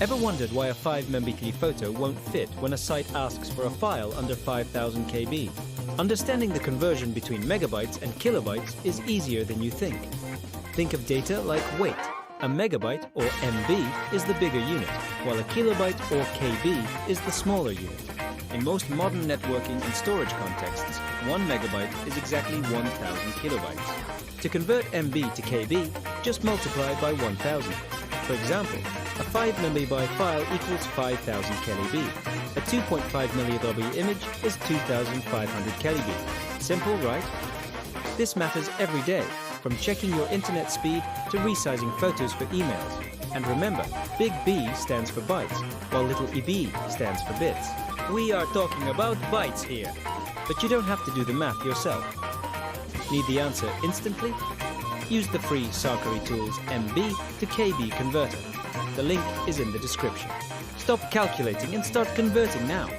Ever wondered why a 5 megapixel photo won't fit when a site asks for a file under 5000 KB? Understanding the conversion between megabytes and kilobytes is easier than you think. Think of data like weight. A megabyte, or MB, is the bigger unit, while a kilobyte, or KB, is the smaller unit. In most modern networking and storage contexts, 1 megabyte is exactly 1000 kilobytes. To convert MB to KB, just multiply by 1000. For example, a 5 megabyte file equals 5000 KB. A 2.5 milliW image is 2500 KB. Simple, right? This matters every day, from checking your internet speed to resizing photos for emails. And remember, big B stands for bytes, while little eb stands for bits. We are talking about bytes here, but you don't have to do the math yourself. Need the answer instantly? Use the free SarkariTools MB to KB converter. The link is in the description. Stop calculating and start converting now.